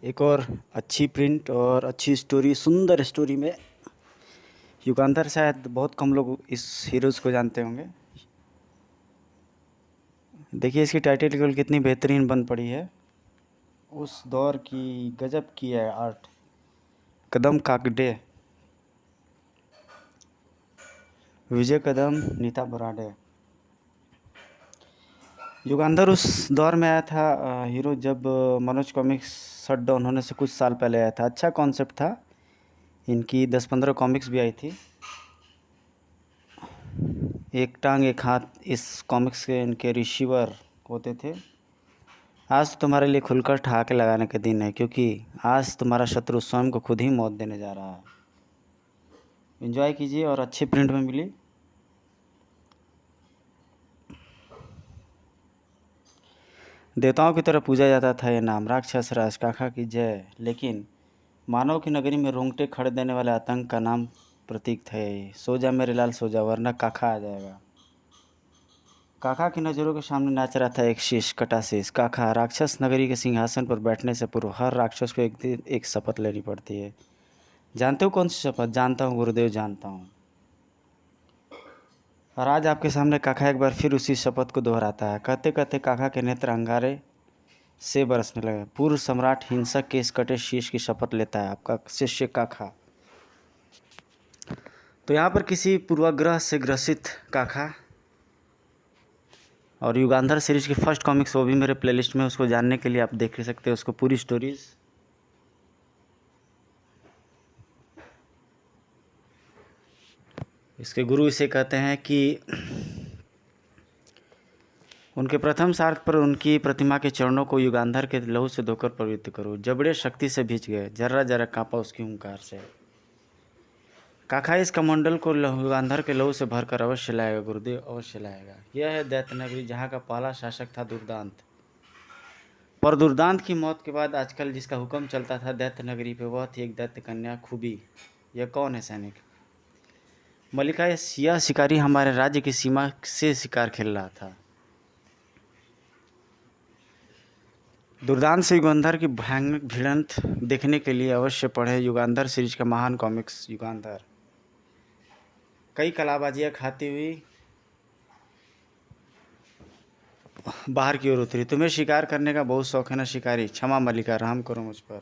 एक और अच्छी प्रिंट और अच्छी स्टोरी, सुंदर स्टोरी में युगांधर शायद बहुत कम लोग इस हीरोज़ को जानते होंगे। देखिए इसकी टाइटल केवल कितनी बेहतरीन बन पड़ी है। उस दौर की गजब की है आर्ट। कदम काकडे, विजय कदम, नीता बराडे। युगांधर उस दौर में आया था हीरो जब मनोज कॉमिक्स शट डाउन होने से कुछ साल पहले आया था। अच्छा कॉन्सेप्ट था। इनकी 10-15 कॉमिक्स भी आई थी। एक टांग एक हाथ इस कॉमिक्स के इनके रिसीवर होते थे। आज तुम्हारे लिए खुलकर ठहाके लगाने के दिन है, क्योंकि आज तुम्हारा शत्रु स्वयं को खुद ही मौत देने जा रहा है। एंजॉय कीजिए और अच्छी प्रिंट में मिली। देवताओं की तरह पूजा जाता था ये नाम, राक्षस राज काका की जय। लेकिन मानव की नगरी में रोंगटे खड़े देने वाले आतंक का नाम प्रतीक था ये। सो जा मेरे लाल सो जा, वरना काका आ जाएगा। काका की नज़रों के सामने नाच रहा था एक शीश, कटा शीश। काका, राक्षस नगरी के सिंहासन पर बैठने से पूर्व हर राक्षस को एक दिन एक शपथ लेनी पड़ती है। जानते हो कौन सी शपथ? जानता हूँ गुरुदेव, जानता हूँ। और आज आपके सामने काका एक बार फिर उसी शपथ को दोहराता है। कहते कहते काका के नेत्र अंगारे से बरसने लगे। पूर्व सम्राट हिंसक के इस कटे शीश की शपथ लेता है आपका शिष्य काका। तो यहाँ पर किसी पूर्वाग्रह से ग्रसित काका और युगांधर सीरीज की फर्स्ट कॉमिक्स, वो भी मेरे प्लेलिस्ट में, उसको जानने के लिए आप देख सकते हो उसको पूरी स्टोरीज। इसके गुरु इसे कहते हैं कि उनके प्रथम सार्थ पर उनकी प्रतिमा के चरणों को युगांधर के लहू से धोकर पवित्र करो। जबड़े शक्ति से भींच गए, जर्रा जर्रा कांपा उसकी हुंकार से। काका इस कमंडल को युगांधर के लहू से भरकर अवश्य लाएगा गुरुदेव, अवश्य लाएगा। यह है दैत्य नगरी, जहाँ का पहला शासक था दुर्दांत। पर दुर्दांत की मौत के बाद आजकल जिसका हुक्म चलता था दैत्य नगरी पे, वह थी एक दैत्य कन्या खूबी। यह कौन है सैनिक? मलिका, यह शिकारी हमारे राज्य की सीमा से शिकार खेल रहा था। दुर्दांत से युगांधर की भयानक भिड़ंत देखने के लिए अवश्य पढ़े युगांधर सीरीज का महान कॉमिक्स युगांधर। कई कलाबाजियाँ खाती हुई बाहर की ओर उतरी। तुम्हें शिकार करने का बहुत शौक है ना शिकारी? क्षमा मलिका, रहम करो मुझ पर।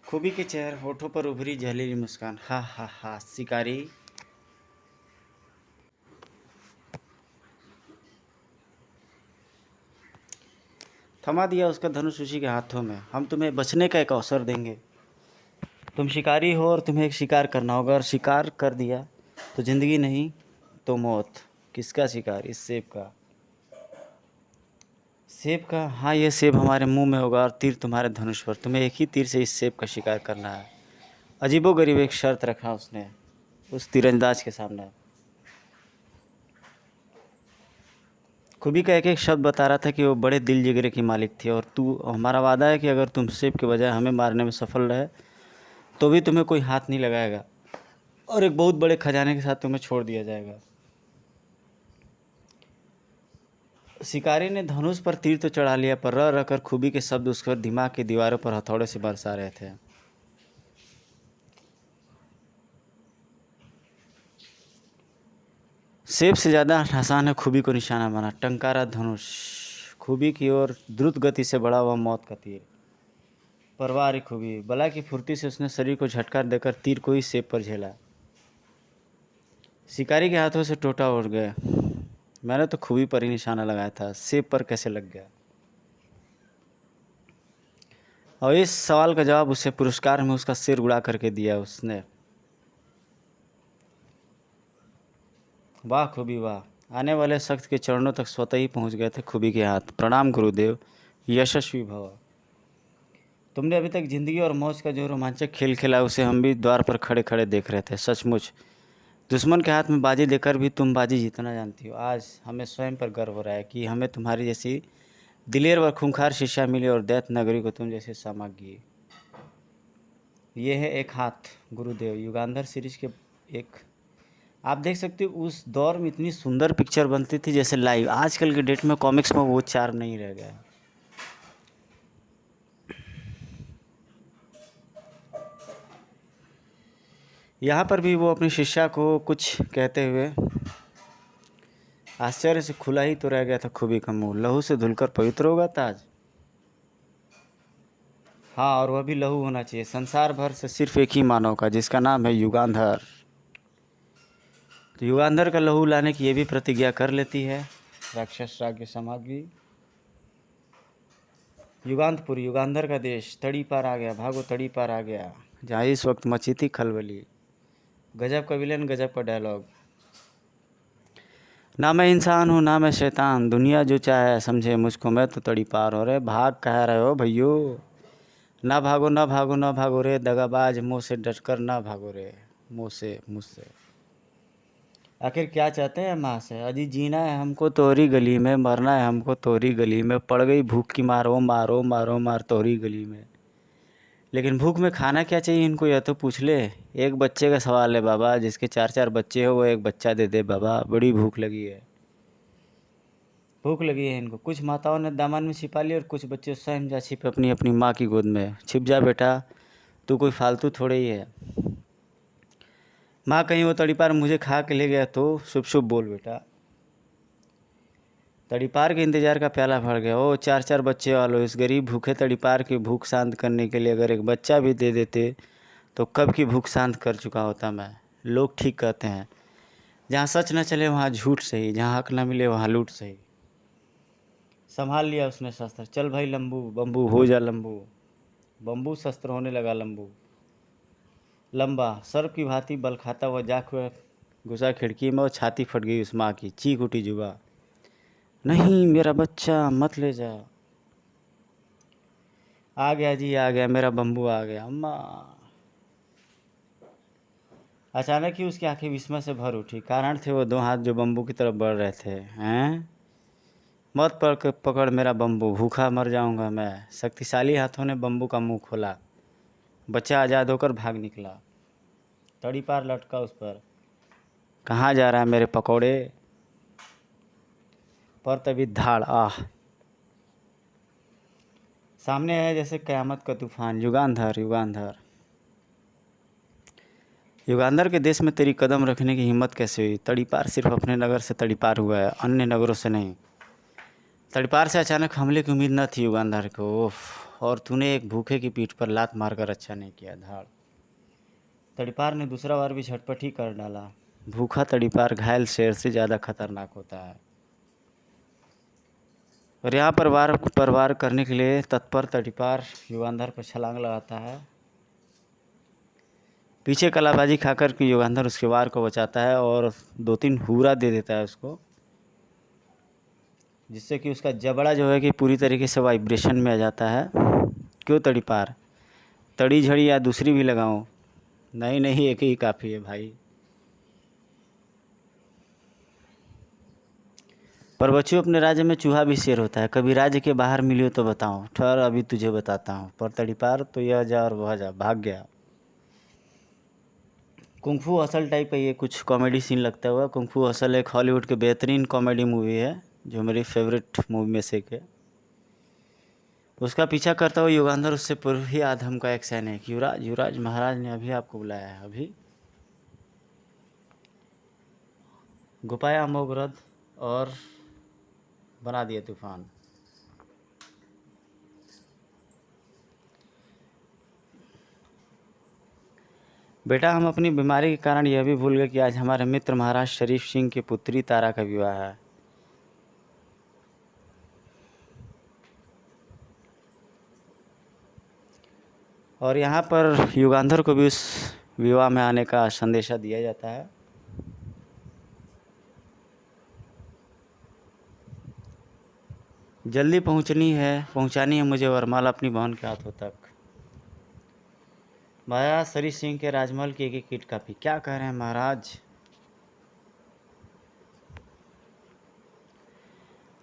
खूबी के चेहरे होठों पर उभरी जहरीली मुस्कान। हा हा हा। शिकारी थमा दिया उसका धनुष उसी के हाथों में। हम तुम्हें बचने का एक अवसर देंगे। तुम शिकारी हो और तुम्हें एक शिकार करना होगा, और शिकार कर दिया तो जिंदगी नहीं तो मौत। किसका शिकार? इस सेब का। सेब का? हाँ, ये सेब हमारे मुंह में होगा और तीर तुम्हारे धनुष पर। तुम्हें एक ही तीर से इस सेब का शिकार करना है। अजीबोगरीब एक शर्त रखा उसने उस तीरंदाज के सामने। खूबी का एक एक शब्द बता रहा था कि वो बड़े दिल जिगरे की मालिक थी, और तू, हमारा वादा है कि अगर तुम सेब के बजाय हमें मारने में सफल रहे तो भी तुम्हें कोई हाथ नहीं लगाएगा, और एक बहुत बड़े खजाने के साथ तुम्हें छोड़ दिया जाएगा। शिकारी ने धनुष पर तीर तो चढ़ा लिया, पर रह रहकर खूबी के शब्द उसके दिमाग की दीवारों पर हथौड़े से बरसा रहे थे। सेब से ज़्यादा आसान है खूबी को निशाना बना। टंकारा धनुष खूबी की ओर द्रुत गति से बढ़ा हुआ मौत का तीर। परवारी खूबी, बला की फुर्ती से उसने शरीर को झटका देकर तीर को ही सेब पर झेला। शिकारी के हाथों से टोटा उड़ गया। मैंने तो खूबी पर ही निशाना लगाया था, सेब पर कैसे लग गया? और इस सवाल का जवाब उसे पुरस्कार में उसका सिर उड़ा करके दिया उसने। वाह खूबी वाह। आने वाले शख्स के चरणों तक स्वतः ही पहुंच गए थे खूबी के हाथ। प्रणाम गुरुदेव, यशस्वी भव। तुमने अभी तक जिंदगी और मौज का जो रोमांचक खेल खेला, उसे हम भी द्वार पर खड़े खड़े देख रहे थे। सचमुच दुश्मन के हाथ में बाजी देकर भी तुम बाजी जीतना जानती हो। आज हमें स्वयं पर गर्व हो रहा है कि हमें तुम्हारी जैसी दिलेर व खूंखार शिष्या मिली, और दैत्य नगरी को तुम जैसे सामग्री। ये है एक हाथ गुरुदेव युगांधर सीरीज के एक। आप देख सकते हो उस दौर में इतनी सुंदर पिक्चर बनती थी जैसे लाइव। आजकल के डेट में कॉमिक्स में वो चार नहीं रह गया। यहाँ पर भी वो अपनी शिष्या को कुछ कहते हुए आश्चर्य से खुला ही तो रह गया था खूबी का मुंह। लहू से धुलकर पवित्र होगा ताज? हाँ, और वह भी लहू होना चाहिए संसार भर से सिर्फ एक ही मानव का, जिसका नाम है युगांधर। तो युगांधर का लहू लाने की ये भी प्रतिज्ञा कर लेती है राक्षस राज्य सामग्री। युगांतपुर, युगांधर का देश, तड़ी पार आ गया, भागो तड़ी पार आ गया, जहाँ इस वक्त मची थी खलबली। गजब का विलन, गजब का डायलॉग। ना मैं इंसान हूँ ना मैं शैतान, दुनिया जो चाहे समझे मुझको, मैं तो तड़ी पार हो रहे। भाग कह रहे हो भैयो? ना भागो ना भागो ना भागो रे दगाबाज, मुँह से डटकर ना भागो रे, मुँह से मुझसे। आखिर क्या चाहते हैं माँ से? अजी जीना है हमको तोरी गली में, मरना है हमको तोरी गली में, पड़ गई भूख की मारो मारो मारो मार तोरी गली में। लेकिन भूख में खाना क्या चाहिए इनको, यह तो पूछ ले। एक बच्चे का सवाल है बाबा, जिसके 4-4 बच्चे हो वो एक बच्चा दे दे बाबा, बड़ी भूख लगी है। भूख लगी है इनको। कुछ माताओं ने दामन में छिपा लिया और कुछ बच्चे स्वयं जा छिपे अपनी अपनी माँ की गोद में। छिप जा बेटा, तू कोई फालतू थोड़े ही है। माँ कहीं वो तड़ीपार मुझे खा के ले गया तो शुभ शुभ बोल बेटा। तड़ीपार के इंतजार का प्याला भर गया। ओ 4-4 बच्चे वालों, इस गरीब भूखे तड़ीपार की भूख शांत करने के लिए अगर एक बच्चा भी दे देते तो कब की भूख शांत कर चुका होता मैं। लोग ठीक कहते हैं, जहाँ सच न चले वहाँ झूठ सही, जहाँ हक न मिले वहाँ लूट सही। संभाल लिया उसने शस्त्र। चल भाई लंबू बम्बू हो जा लंबू। बम्बू शस्त्र होने लगा लंबू। लंबा सर्प की भांति बल खाता हुआ जाकर घुसा खिड़की में और छाती फट गई उस माँ की। चीख उठी जुबा, नहीं मेरा बच्चा मत ले जा। आ गया जी आ गया, मेरा बम्बू आ गया अम्मा। अचानक ही उसकी आंखें विस्मय से भर उठी। कारण थे वो 2 हाथ जो बम्बू की तरफ बढ़ रहे थे। हैं? मत पकड़ मेरा बम्बू, भूखा मर जाऊंगा मैं। शक्तिशाली हाथों ने बम्बू का मुंह खोला। बच्चा आज़ाद होकर भाग निकला। तड़ी पार लटका उस पर। कहाँ जा रहा है मेरे पकौड़े? पर तभी धाड़, आह! सामने है जैसे कयामत का तूफान। युगांधर, युगांधर, युगांधर के देश में तेरी कदम रखने की हिम्मत कैसे हुई? तड़ीपार सिर्फ अपने नगर से तड़ीपार हुआ है, अन्य नगरों से नहीं। तड़ीपार से अचानक हमले की उम्मीद न थी युगांधर को। ओफ! और तूने एक भूखे की पीठ पर लात मारकर अच्छा नहीं किया। धाड़। तड़ीपार ने दूसरा बार भी झटपट ही कर डाला। भूखा तड़ीपार घायल शेर से ज़्यादा खतरनाक होता है। और यहाँ पर वार करने के लिए तत्पर तड़ीपार युगांधर पर छलांग लगाता है। पीछे कलाबाजी खाकर के युगांधर उसके वार को बचाता है और 2-3 हूरा दे देता है उसको, जिससे कि उसका जबड़ा जो है कि पूरी तरीके से वाइब्रेशन में आ जाता है। क्यों तड़ीपार, तड़ी झड़ी या दूसरी भी लगाऊं? नहीं नहीं, एक ही काफ़ी है भाई। पर बच्चों, अपने राज्य में चूहा भी शेर होता है। कभी राज्य के बाहर मिली हो तो बताओ। ठहर अभी तुझे बताता हूँ। पर तड़ीपार तो यह जा और वह जा, भाग गया। कुंफू हसल टाइप का ये कुछ कॉमेडी सीन लगता हुआ। कुंफू हसल एक हॉलीवुड के बेहतरीन कॉमेडी मूवी है, जो मेरी फेवरेट मूवी में से एक है। उसका पीछा करता हुआ युगांधर उससे पूर्व ही आधम का एक सैनिक। युवराज, युवराज महाराज ने अभी आपको बुलाया है। अभी गुपाया अमोघ रथ और बना दिया तूफान। बेटा, हम अपनी बीमारी के कारण यह भी भूल गए कि आज हमारे मित्र महाराज शरीफ सिंह की पुत्री तारा का विवाह है। और यहाँ पर युगांधर को भी उस विवाह में आने का संदेशा दिया जाता है। जल्दी पहुँचानी है मुझे वरमाला अपनी बहन के हाथों तक। महाराज शरीफ सिंह के राजमहल की एक ईंट कापी। क्या कह रहे हैं महाराज?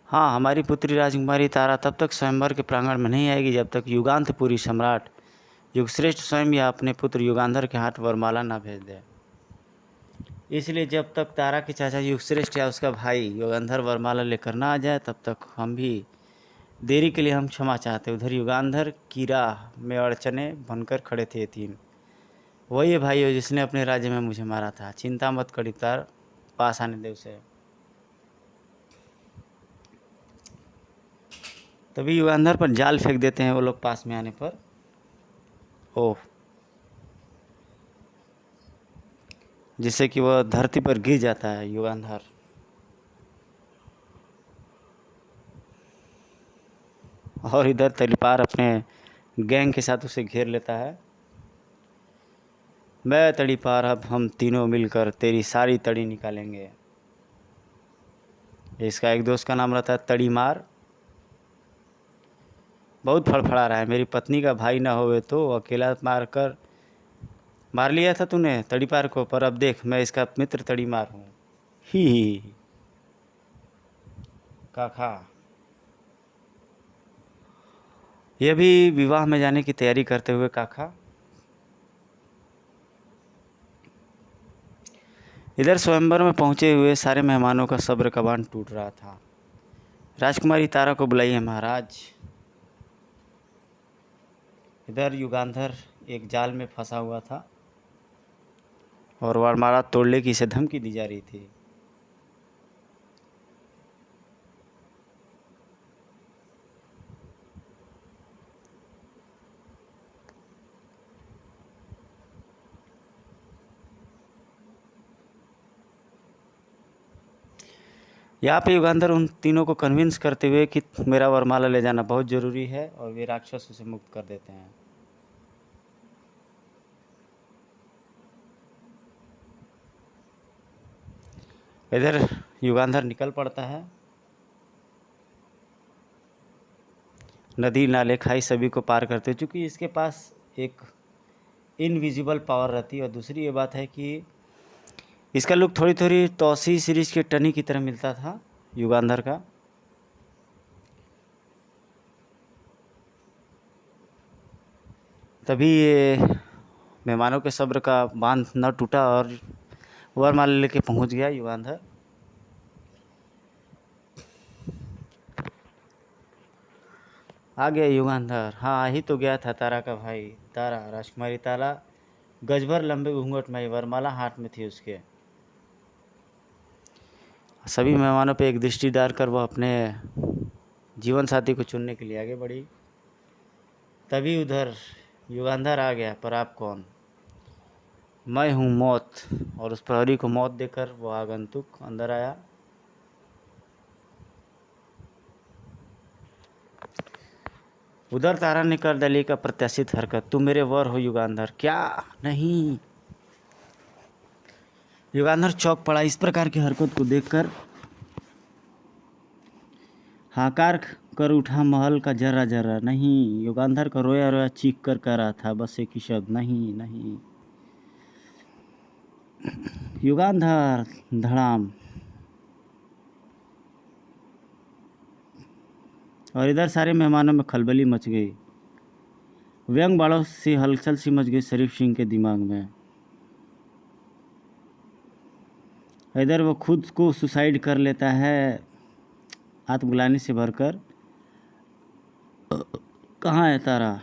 हाँ, हमारी पुत्री राजकुमारी तारा तब तक स्वयंवर के प्रांगण में नहीं आएगी जब तक युगांतपुरी सम्राट युगश्रेष्ठ स्वयं या अपने पुत्र युगांधर के हाथ वरमाला ना भेज दे। इसलिए जब तक तारा के चाचा युगश्रेष्ठ या उसका भाई युगांधर वरमाला लेकर ना आ जाए, तब तक हम भी देरी के लिए हम क्षमा चाहते। उधर युगांधर की राह में अड़चने बनकर खड़े थे 3। वही है भाई हो जिसने अपने राज्य में मुझे मारा था। चिंता मत कर इफ्तार, पास आने दे उसे। तभी युगांधर पर जाल फेंक देते हैं वो लोग पास में आने पर। ओह, जिससे कि वह धरती पर गिर जाता है युगांधर। और इधर तलिपार अपने गैंग के साथ उसे घेर लेता है। मैं तड़ीपार, अब हम तीनों मिलकर तेरी सारी तड़ी निकालेंगे। इसका एक दोस्त का नाम रहता है तड़ीमार। बहुत फड़फड़ा रहा है, मेरी पत्नी का भाई ना होवे तो अकेला मार लिया था तूने तड़ीपार को, पर अब देख मैं इसका मित्र तड़ीमार हूँ। ही काका। यह भी विवाह में जाने की तैयारी करते हुए काका। इधर स्वयंवर में पहुंचे हुए सारे मेहमानों का सब्र का बांध टूट रहा था। राजकुमारी तारा को बुलाइए महाराज। इधर युगांधर एक जाल में फंसा हुआ था और वरमाला तोड़ने की इसे धमकी दी जा रही थी। यहाँ पे युगांधर उन तीनों को कन्विंस करते हुए कि मेरा वरमाला ले जाना बहुत ज़रूरी है, और वे राक्षस उसे मुक्त कर देते हैं। इधर युगांधर निकल पड़ता है। नदी नाले खाई सभी को पार करते, चूँकि इसके पास एक इनविजिबल पावर रहती है। और दूसरी ये बात है कि इसका लुक थोड़ी थोड़ी तौसी सीरीज के टनी की तरह मिलता था युगांधर का। तभी ये मेहमानों के सब्र का बांध न टूटा और वरमाला लेके पहुंच गया युगांधर। आ गया युगांधर। हाँ, आ ही तो गया था तारा का भाई। तारा, राजकुमारी तारा गजभर लंबे घूंघट में, वरमाला हाथ में थी उसके। सभी मेहमानों पे एक दृष्टि डालकर वह अपने जीवन साथी को चुनने के लिए आगे बढ़ी। तभी उधर युगांधर आ गया। पर आप कौन? मैं हूँ मौत। और उस प्रहरी को मौत देकर वह आगंतुक अंदर आया। उधर तारा ने कर डाली का प्रत्याशित हरकत। तुम मेरे वर हो युगांधर? क्या? नहीं। युगांधर चौंक पड़ा इस प्रकार की हरकत को देखकर। हाकार कर उठा महल का जर्रा जर्रा। नहीं, युगांधर का रोया रोया चीख कर कह रहा था बस एक ही शब्द, नहीं नहीं। युगांधर, धड़ाम। और इधर सारे मेहमानों में खलबली मच गई। व्यंग बाड़ों से हलचल सी मच गई शरीफ सिंह के दिमाग में। इधर वो खुद को सुसाइड कर लेता है आत्मग्लानि से भरकर। कहाँ है तारा?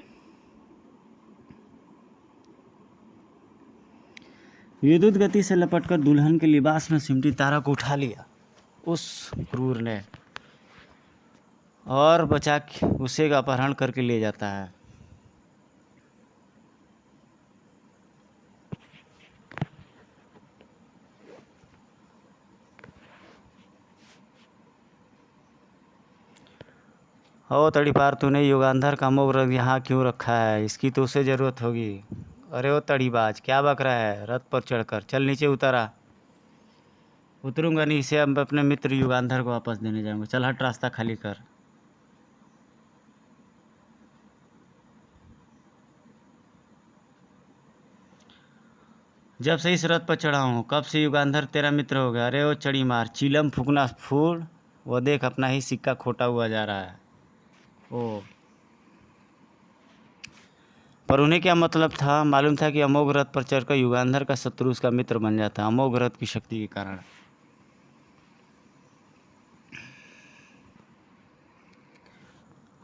विद्युत गति से लपटकर दुल्हन के लिबास में सिमटी तारा को उठा लिया उस क्रूर ने, और बचा उसे अपहरण करके ले जाता है। ओ तड़ीपार, तूने युगांधर का मोह रथ यहाँ क्यों रखा है? इसकी तो उसे ज़रूरत होगी। अरे ओ तड़ीबाज, क्या बक रहा है? रथ पर चढ़कर चल, नीचे उतरा। उतरूंगा नहीं, इसे अब अपने मित्र युगांधर को वापस देने जाऊंगा। चल हट, रास्ता खाली कर। जब से इस रथ पर चढ़ा हूँ कब से युगांधर तेरा मित्र हो गया? अरे ओ चड़ी मार, चिलम फूकना फूल। वो देख, अपना ही सिक्का खोटा हुआ जा रहा है। ओ, पर उन्हें क्या मतलब था? मालूम था कि अमोघ रथ पर चढ़कर युगांधर का शत्रु उसका मित्र बन जाता है, अमोघ रथ की शक्ति के कारण।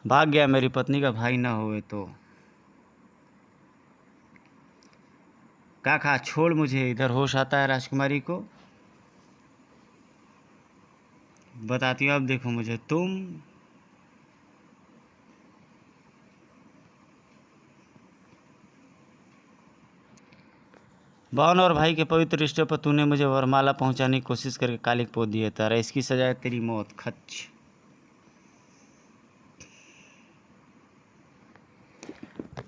भाग गया, मेरी पत्नी का भाई ना होवे तो। काका छोड़ मुझे, इधर होश आता है राजकुमारी को। बताती हूँ अब, देखो मुझे तुम। बहन और भाई के पवित्र रिश्ते पर तूने मुझे वरमाला पहुंचाने की कोशिश करके कालिक पोत दिया तारा, इसकी सजा है तेरी मौत। खच।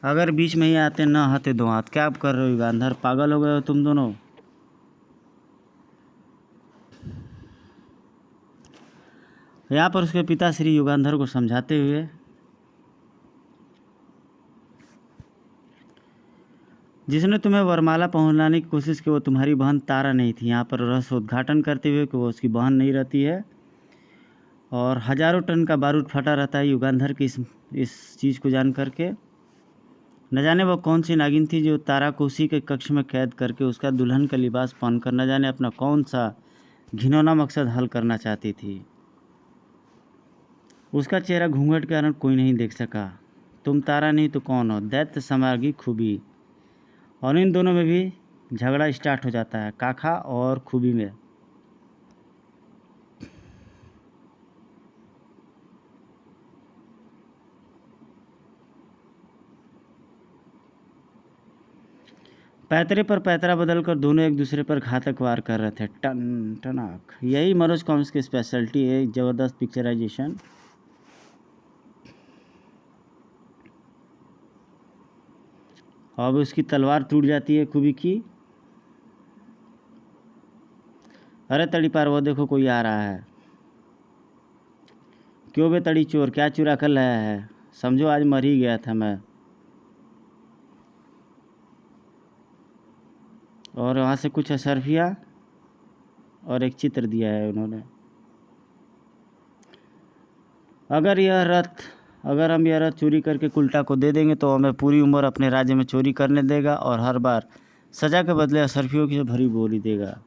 अगर बीच में ही आते न आते दो हाथ। क्या कर रहे हो युगांधर, पागल हो गए हो तुम दोनों। यहाँ पर उसके पिता श्री युगांधर को समझाते हुए, जिसने तुम्हें वरमाला पहुंचाने की कोशिश की वो तुम्हारी बहन तारा नहीं थी। यहाँ पर रहस्य उद्घाटन करते हुए कि वो उसकी बहन नहीं रहती है और हजारों टन का बारूद फटा रहता है युगांधर की इस चीज़ को जान करके। न जाने वो कौन सी नागिन थी जो तारा को उसी के कक्ष में कैद करके उसका दुल्हन का लिबास पहनकर न जाने अपना कौन सा घिनौना मकसद हल करना चाहती थी। उसका चेहरा घूंघट के कारण कोई नहीं देख सका। तुम तारा नहीं तो कौन हो, दैत्य समागी खूबी। और इन दोनों में भी झगड़ा स्टार्ट हो जाता है, काका और खूबी में। पैतरे पर पैतरा बदलकर दोनों एक दूसरे पर घातक वार कर रहे थे। टन टनाक। यही मनोज कॉमिक्स की स्पेशलिटी है, एक ज़बरदस्त पिक्चराइजेशन। अब उसकी तलवार टूट जाती है खूबी की। अरे तड़ी पार, वो देखो कोई आ रहा है। क्यों बे तड़ी चोर, क्या चुरा कर लाया है? समझो आज मर ही गया था मैं। और वहाँ से कुछ अशर्फिया और एक चित्र दिया है उन्होंने। अगर हम यह रथ चोरी करके कुल्टा को दे देंगे तो हमें पूरी उम्र अपने राज्य में चोरी करने देगा और हर बार सज़ा के बदले अशर्फियों की भरी बोली देगा।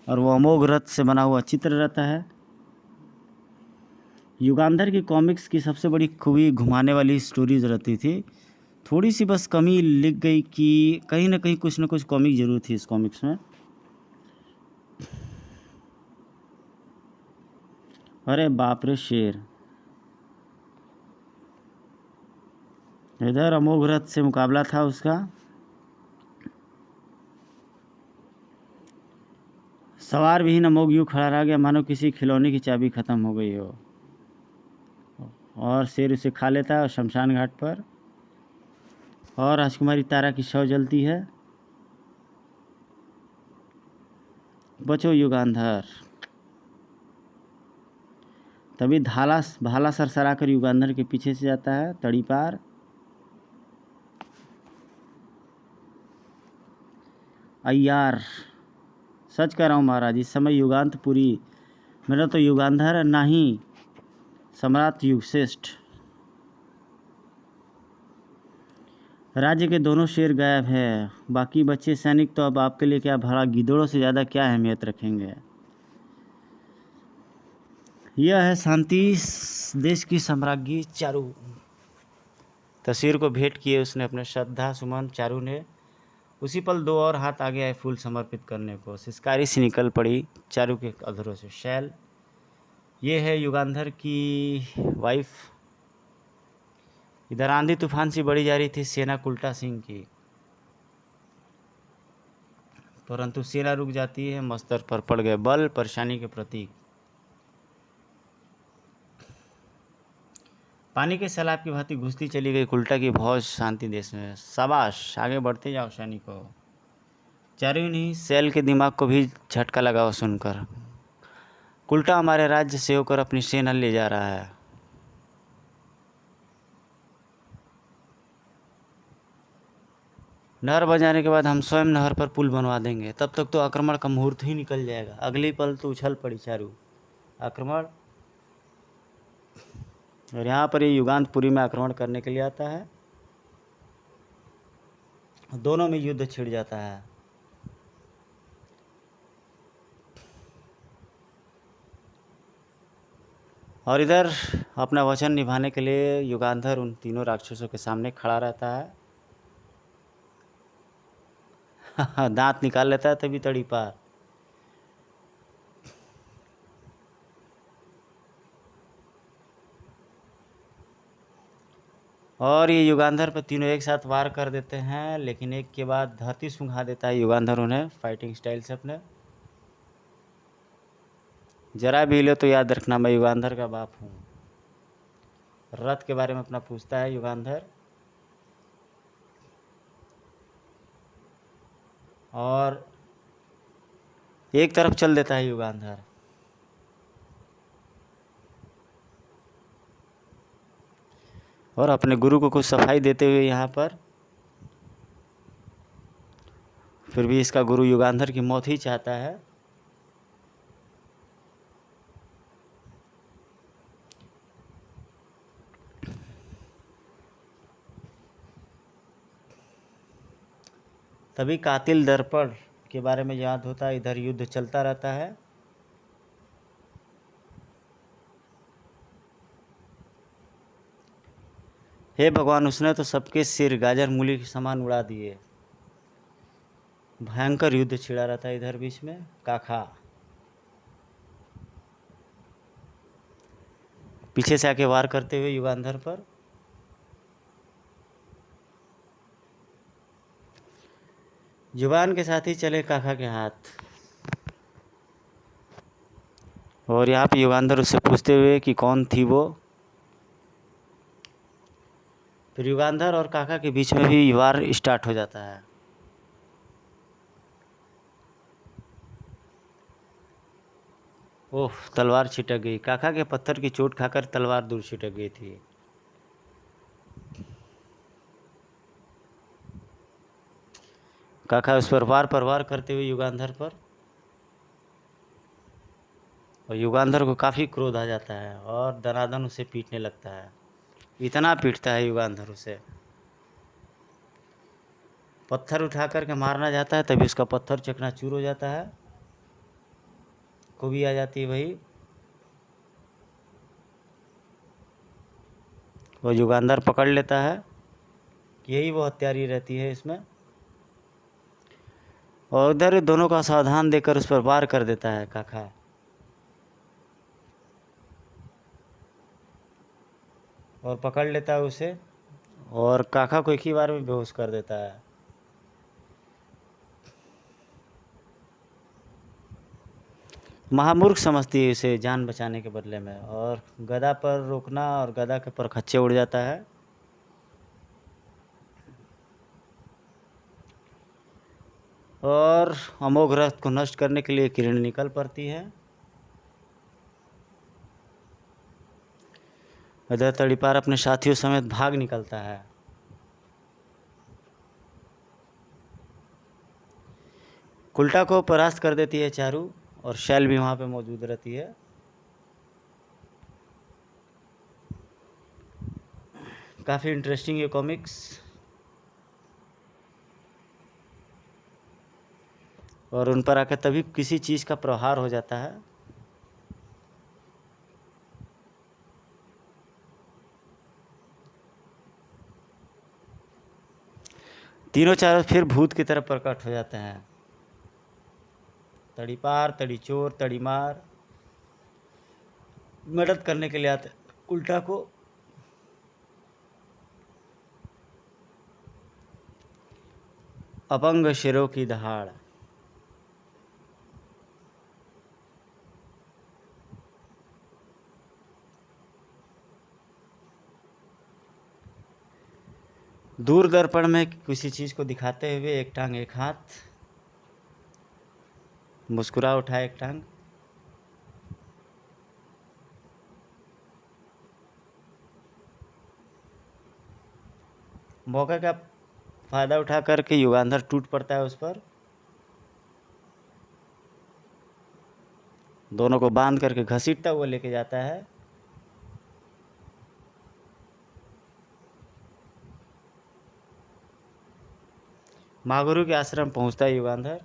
और वो अमोघ रथ से बना हुआ चित्र रहता है। युगांधर की कॉमिक्स की सबसे बड़ी खूबी घुमाने वाली स्टोरीज रहती थी। थोड़ी सी बस कमी लिख गई कि कहीं ना कहीं कुछ ना कुछ कॉमिक जरूर थी इस कॉमिक्स में। अरे बाप रे शेर। इधर अमोघ रथ से मुकाबला था उसका। सवार विहीन अमोघ यूं खड़ा रह गया मानो किसी खिलौने की चाबी खत्म हो गई हो। और शेर उसे खा लेता है और शमशान घाट पर। और राजकुमारी तारा की शव जलती है। बचो युगांधर। तभी भाला सरसरा कर युगांधर के पीछे से जाता है तड़ी पार। अय्यार, सच कह रहा हूँ महाराज, इस समय युगांतपुरी मेरा तो युगांधर ना ही सम्राट युगश्रेष्ठ। राज्य के दोनों शेर गायब है, बाकी बच्चे सैनिक तो अब आपके लिए क्या भला गिद्धड़ों से ज़्यादा क्या अहमियत रखेंगे। यह है शांति देश की सम्राज्ञी चारू। तस्वीर को भेंट किए उसने अपने श्रद्धा सुमन चारू ने। उसी पल दो और हाथ आगे आए फूल समर्पित करने को। सिसकारी सी निकल पड़ी चारू के अधरों से। शैल, ये है युगांधर की वाइफ। इधर आंधी तूफान सी बढ़ी जा रही थी सेना कुल्टा सिंह की, परंतु सेना रुक जाती है। मस्तर पर पड़ गए बल, परेशानी के प्रतीक। पानी के सैलाब की भांति घुसती चली गई कुल्टा की फौज शांति देश में। शाबाश, आगे बढ़ते जाओ सैनिकों। चारू नहीं, सैल के दिमाग को भी झटका लगा वो सुनकर। कुल्टा हमारे राज्य से होकर अपनी सेना ले जा रहा है। नहर बजाने के बाद हम स्वयं नहर पर पुल बनवा देंगे, तब तक तो आक्रमण का मुहूर्त ही निकल जाएगा। अगली पल तो उछल पड़ी चारू। आक्रमण। और यहाँ पर ये युगांतपुरी में आक्रमण करने के लिए आता है। दोनों में युद्ध छिड़ जाता है। और इधर अपना वचन निभाने के लिए युगांधर उन तीनों राक्षसों के सामने खड़ा रहता है। दांत निकाल लेता है तभी तड़ी पार। और ये युगांधर पर तीनों एक साथ वार कर देते हैं, लेकिन एक के बाद धरती सुंघा देता है युगांधर उन्हें फाइटिंग स्टाइल से अपने। जरा भी हिले तो याद रखना मैं युगांधर का बाप हूँ। रथ के बारे में अपना पूछता है युगांधर, और एक तरफ चल देता है युगांधर। और अपने गुरु को कुछ सफाई देते हुए यहाँ पर, फिर भी इसका गुरु युगांधर की मौत ही चाहता है। तभी कातिल दर्पण के बारे में याद होता है। इधर युद्ध चलता रहता है। हे भगवान, उसने तो सबके सिर गाजर मूली के समान उड़ा दिए। भयंकर युद्ध छिड़ा रहता है इधर बीच में। काका पीछे से आके वार करते हुए युगांधर पर। जुबान के साथ ही चले काका के हाथ। और यहाँ पे युगांधर उससे पूछते हुए कि कौन थी वो। फिर युगांधर और काका के बीच में भी वार स्टार्ट हो जाता है। ओह, तलवार छिटक गई। काका के पत्थर की चोट खाकर तलवार दूर छिटक गई थी। काका उस पर वार करते हुए युगांधर पर, और युगांधर को काफ़ी क्रोध आ जाता है और दनादन उसे पीटने लगता है। इतना पीटता है युगांधर उसे, पत्थर उठा करके मारना जाता है तभी उसका पत्थर चकनाचूर हो जाता है। खूबी आ जाती है वही। वो युगांधर पकड़ लेता है, यही वो हत्यारी रहती है इसमें। और उधर दोनों का सावधान देकर उस पर वार कर देता है काका। और पकड़ लेता है उसे, और काका को एक ही बार में बेहोश कर देता है। महामूर्ख समझती है इसे जान बचाने के बदले में, और गदा पर रोकना, और गदा के परखच्चे उड़ जाता है। और अमोघ रथ को नष्ट करने के लिए किरण निकल पड़ती है। इधर तड़ीपार अपने साथियों समेत भाग निकलता है। कुल्टा को परास्त कर देती है चारू, और शैल भी वहाँ पे मौजूद रहती है। काफ़ी इंटरेस्टिंग ये कॉमिक्स। और उन पर आकर तभी किसी चीज़ का प्रहार हो जाता है। तीनों चारों फिर भूत की तरफ प्रकट हो जाते हैं। तड़ीपार, तड़ीचोर, तड़ीमार मदद करने के लिए आते उल्टा को। अपंग शेरों की दहाड़। दूर दर्पण में किसी चीज़ को दिखाते हुए एक टांग एक हाथ, मुस्कुरा उठा एक टांग। मौके का फ़ायदा उठा करके युगांधर टूट पड़ता है उस पर। दोनों को बांध करके घसीटता हुआ लेके जाता है। महागुरु के आश्रम पहुंचता है युगांधर।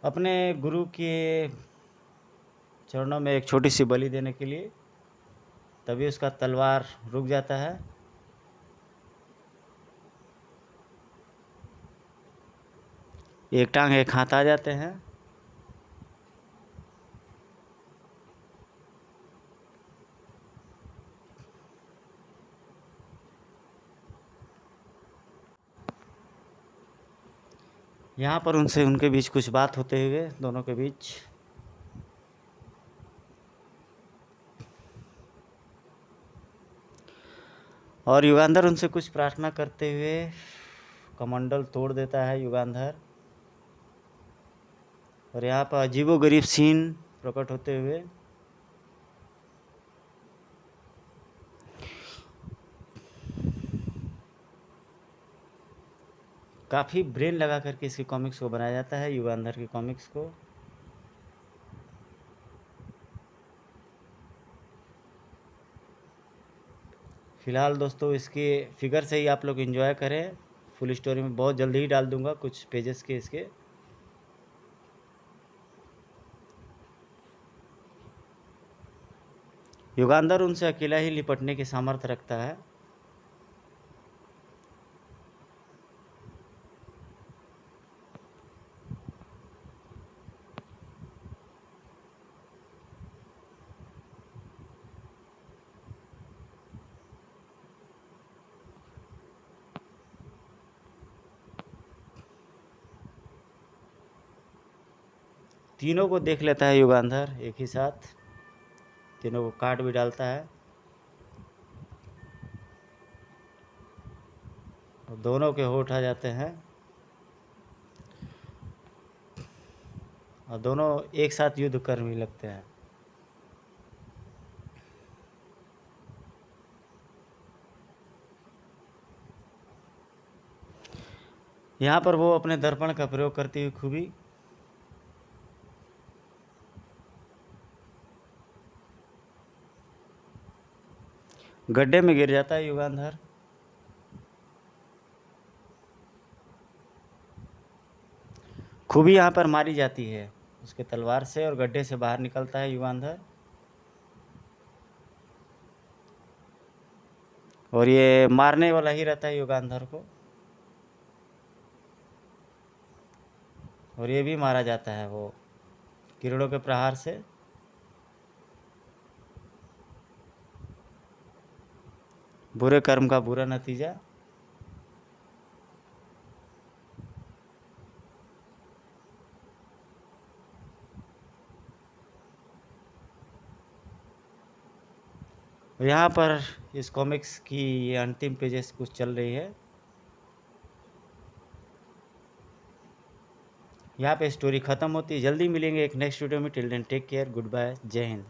अपने गुरु के चरणों में एक छोटी सी बलि देने के लिए, तभी उसका तलवार रुक जाता है। एक टांग एक हाथ आ जाते हैं। यहाँ पर उनसे उनके बीच कुछ बात होते हुए दोनों के बीच, और युगांधर उनसे कुछ प्रार्थना करते हुए कमंडल तोड़ देता है युगांधर। और यहाँ पर अजीबोगरीब सीन प्रकट होते हुए काफ़ी ब्रेन लगा करके इसकी कॉमिक्स को बनाया जाता है, युगांधर की कॉमिक्स को। फ़िलहाल दोस्तों इसके फिगर से ही आप लोग एंजॉय करें। फुल स्टोरी में बहुत जल्दी ही डाल दूंगा कुछ पेजेस के इसके। युगांधर उनसे अकेला ही निपटने की सामर्थ्य रखता है। तीनों को देख लेता है युगांधर एक ही साथ, तीनों को काट भी डालता है। और दोनों के होठ आ जाते हैं और दोनों एक साथ युद्ध करने लगते हैं। यहाँ पर वो अपने दर्पण का प्रयोग करती हुई खूबी गड्ढे में गिर जाता है युगांधर। खूबी यहाँ पर मारी जाती है उसके तलवार से और गड्ढे से बाहर निकलता है युगांधर। और ये मारने वाला ही रहता है युगांधर को, और ये भी मारा जाता है वो किरणों के प्रहार से। बुरे कर्म का बुरा नतीजा। यहाँ पर इस कॉमिक्स की ये अंतिम पेजेस कुछ चल रही है। यहाँ पे स्टोरी ख़त्म होती है। जल्दी मिलेंगे एक नेक्स्ट वीडियो में। Till then take care, good bye, जय हिंद।